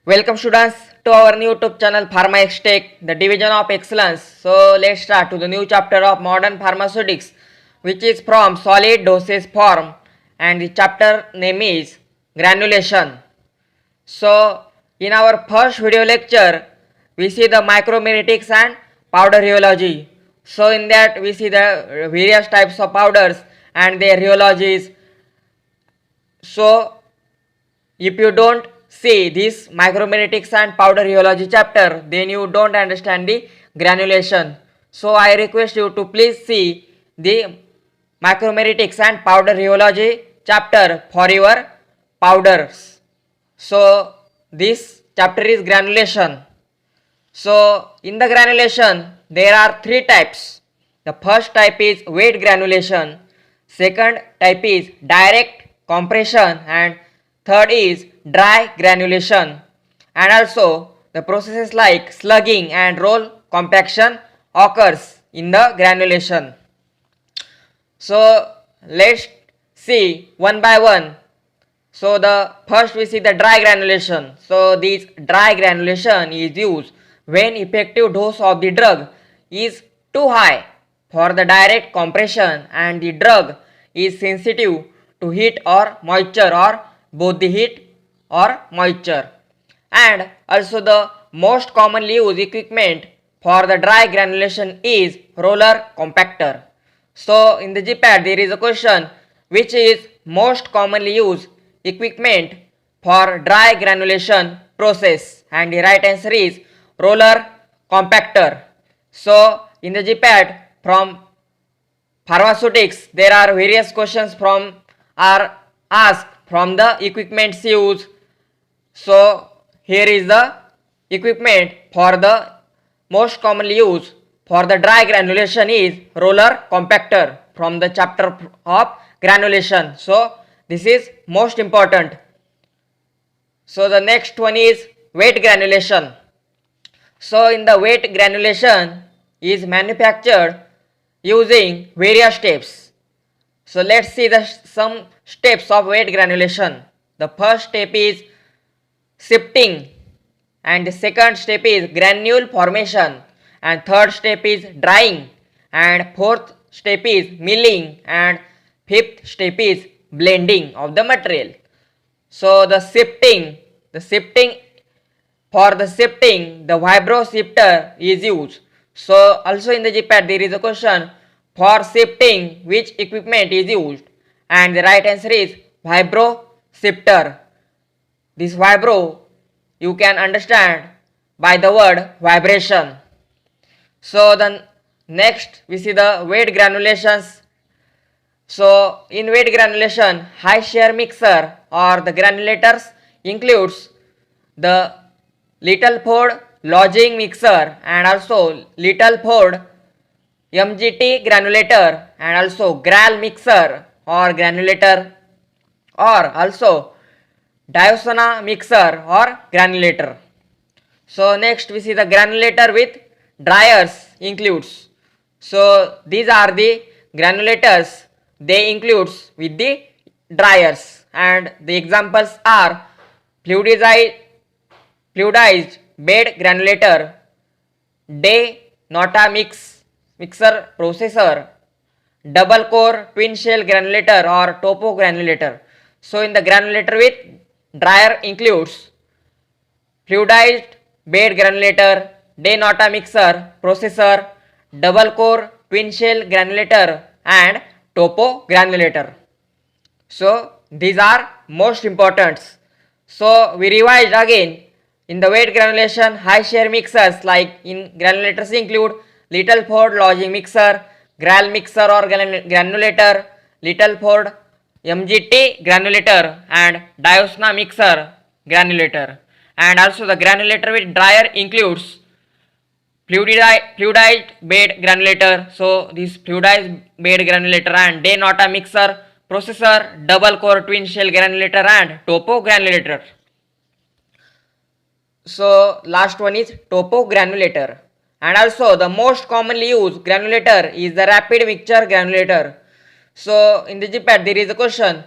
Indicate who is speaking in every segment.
Speaker 1: Welcome students to our new YouTube channel Pharma Tech, the division of excellence. So let's start to the new chapter of modern pharmaceutics, which is from solid dosage form, and the chapter name is granulation. So in our first video lecture, we see the micromeritics and powder rheology. So in that we see the various types of powders and their rheologies. So if you don't see this micromeritics and powder rheology chapter, then you don't understand the granulation. So I request you to please see the micromeritics and powder rheology chapter for your powders. So this chapter is granulation. So in the granulation there are three types. The first type is wet granulation, second type is direct compression, and third is dry granulation. And also the processes like slugging and roll compaction occurs in the granulation. So let's see one by one. So the first we see the dry granulation. So this dry granulation is used when effective dose of the drug is too high for the direct compression and the drug is sensitive to heat or moisture, or both the heat or moisture. And also the most commonly used equipment for the dry granulation is roller compactor. So in the GPAT there is a question, which is most commonly used equipment for dry granulation process, and the right answer is roller compactor. So in the GPAT from pharmaceutics there are various questions from are asked from the equipments used. So here is the equipment for the most commonly used for the dry granulation is roller compactor from the chapter of granulation. So this is most important. So the next one is wet granulation. So in the wet granulation is manufactured using various steps. So let's see some steps of wet granulation. The first step is sifting, and the second step is granule formation, and third step is drying, and fourth step is milling, and fifth step is blending of the material. So the sifting for the sifting the vibro sifter is used. So also in the GPAT there is a question, for sifting which equipment is used, and the right answer is vibro sifter. This vibro you can understand by the word vibration. So then next we see the wet granulations. So in wet granulation, high shear mixer or the granulators includes the little Ford lodging mixer, and also little Ford MGT granulator, and also GRAL mixer or granulator, or also Diosana mixer or granulator. So next we see the granulator with dryers includes. So these are the granulators, they includes with the dryers, and the examples are fluidized bed granulator, De Nota mixer processor, double core twin shell granulator or topo granulator. So in the granulator with dryer includes fluidized bed granulator, De Nota mixer processor, double core twin shell granulator, and topo granulator. So these are most important. So we revised again. In the wet granulation, high shear mixers like in granulators include little Ford lodging mixer, GRAL mixer or granulator, little Ford MGT granulator, and Diosna mixer granulator. And also the granulator with dryer includes fluidized bed granulator. So this fluidized bed granulator and De Nota mixer processor, double core twin shell granulator, and topo granulator. So last one is topo granulator. And also the most commonly used granulator is the rapid mixture granulator. So in the GPAT there is a question,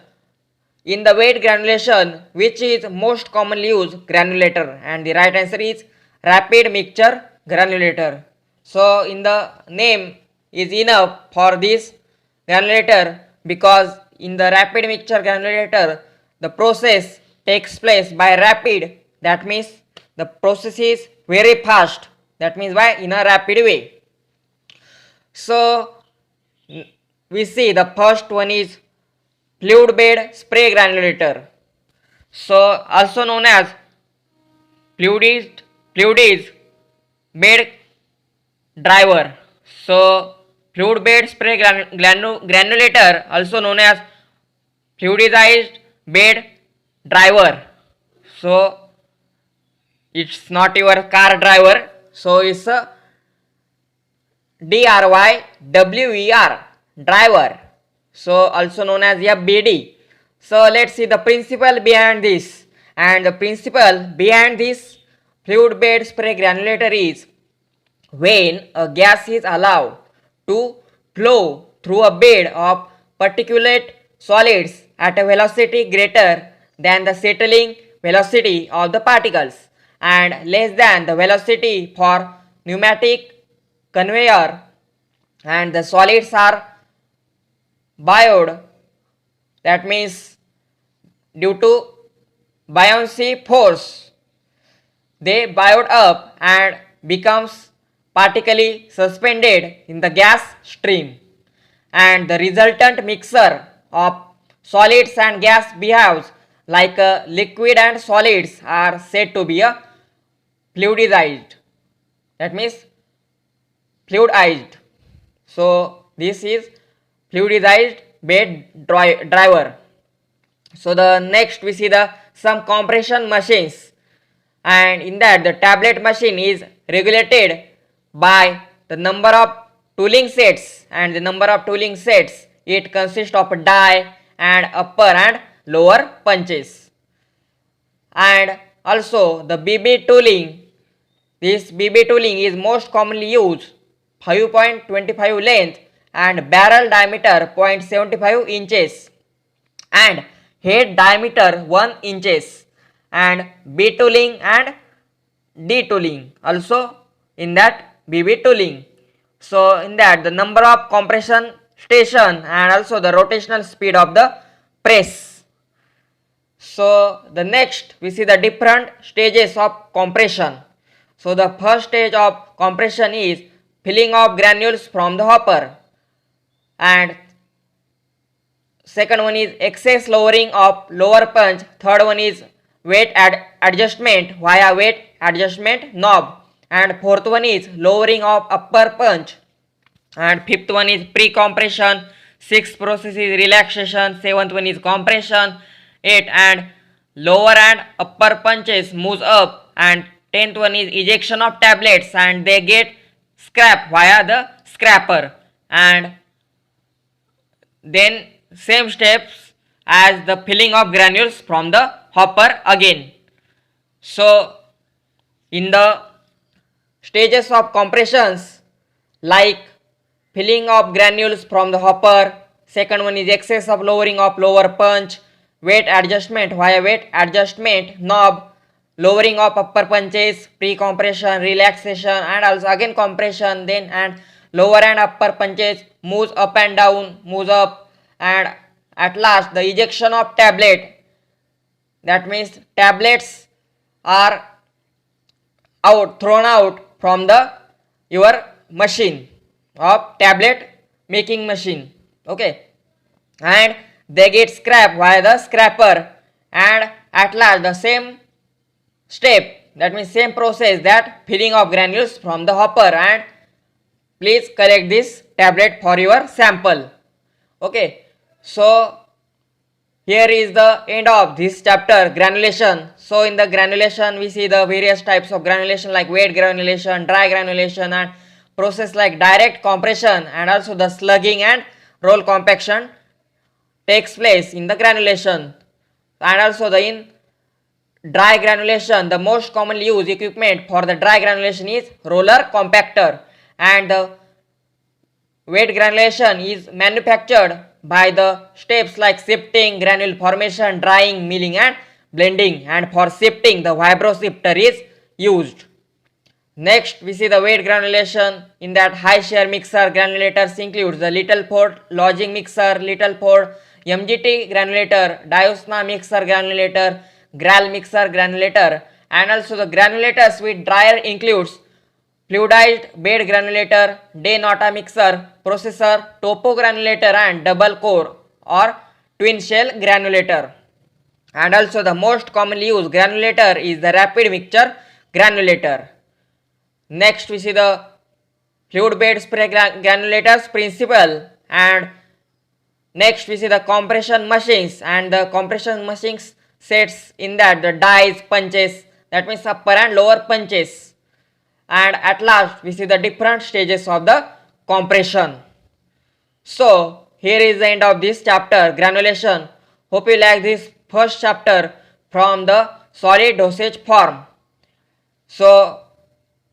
Speaker 1: in the weight granulation, which is most commonly used granulator, and the right answer is rapid mixture granulator. So in the name is enough for this granulator, because in the rapid mixture granulator the process takes place by rapid, that means the process is very fast, that means by in a rapid way. So we see the first one is fluid bed spray granulator, so also known as fluid bed driver. So fluid bed spray granulator, also known as fluidized bed driver. So it's not your car driver, so it's a DRYWER driver, so also known as FBD. So let's see the principle behind this, and the principle behind this fluid bed spray granulator is, when a gas is allowed to flow through a bed of particulate solids at a velocity greater than the settling velocity of the particles and less than the velocity for pneumatic conveyor, and the solids are buoyed, that means due to buoyancy force they buoyed up and becomes partially suspended in the gas stream, and the resultant mixture of solids and gas behaves like a liquid, and solids are said to be a fluidized, that means fluidized. So this is fluidized bed driver. So the next we see the some compression machines, and in that the tablet machine is regulated by the number of tooling sets, and the number of tooling sets, it consists of a die and upper and lower punches. And also the BB tooling, this BB tooling is most commonly used 5.25 length and barrel diameter 0.75 inches and head diameter 1 inches, and B tooling and D tooling also in that BB tooling. So in that the number of compression station and also the rotational speed of the press. So the next we see the different stages of compression. So the first stage of compression is filling of granules from the hopper, and second one is excess lowering of lower punch, third one is weight adjustment via weight adjustment knob, and fourth one is lowering of upper punch, and fifth one is pre-compression, sixth process is relaxation, seventh one is compression, 8 and lower and upper punches moves up, and 10th one is ejection of tablets and they get scrap via the scraper, and then same steps as the filling of granules from the hopper again. So in the stages of compressions, like filling of granules from the hopper, second one is excess of lowering of lower punch, weight adjustment via weight adjustment knob, lowering of upper punches, pre-compression, relaxation, and also again compression, then and lower and upper punches moves up and down, moves up, and at last the ejection of tablet, that means tablets are thrown out from the your machine of tablet making machine, okay, and they get scrapped via the scraper, and at last the same step, that means same process, that filling of granules from the hopper, and please collect this tablet for your sample, okay. So here is the end of this chapter, granulation. So in the granulation we see the various types of granulation like wet granulation, dry granulation, and process like direct compression, and also the slugging and roll compaction takes place in the granulation. And also the in dry granulation, the most commonly used equipment for the dry granulation is roller compactor, and the wet granulation is manufactured by the steps like sifting, granule formation, drying, milling and blending, and for sifting the vibrosifter is used. Next, we see the weight granulation. In that, high shear mixer granulators includes the Little Ford lodging mixer, Little Ford MGT granulator, Diosna mixer granulator, Gral mixer granulator, and also the granulators with dryer includes fluidized bed granulator, De Nota mixer, processor, topo granulator, and double core or twin shell granulator. And also the most commonly used granulator is the rapid mixture granulator. Next, we see the fluid bed spray granulators principle, and next we see the compression machines, and the compression machines sets in that the dies, punches, that means upper and lower punches, and at last we see the different stages of the compression. So here is the end of this chapter, granulation. Hope you like this first chapter from the solid dosage form. So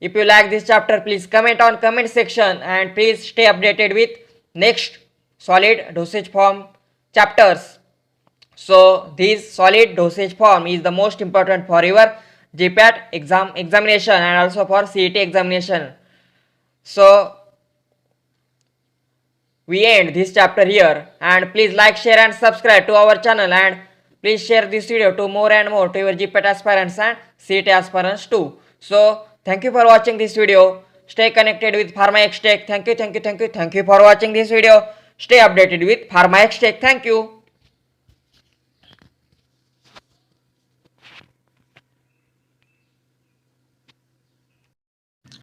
Speaker 1: if you like this chapter, please comment on comment section, and please stay updated with next solid dosage form chapters. So this solid dosage form is the most important for your GPAT examination and also for CET examination. So we end this chapter here, and please like, share and subscribe to our channel, and please share this video to more and more to your GPAT aspirants and CET aspirants too. So thank you for watching this video. Stay connected with PharmaXTech. Thank you for watching this video. Stay updated with PharmaXTech. Thank you.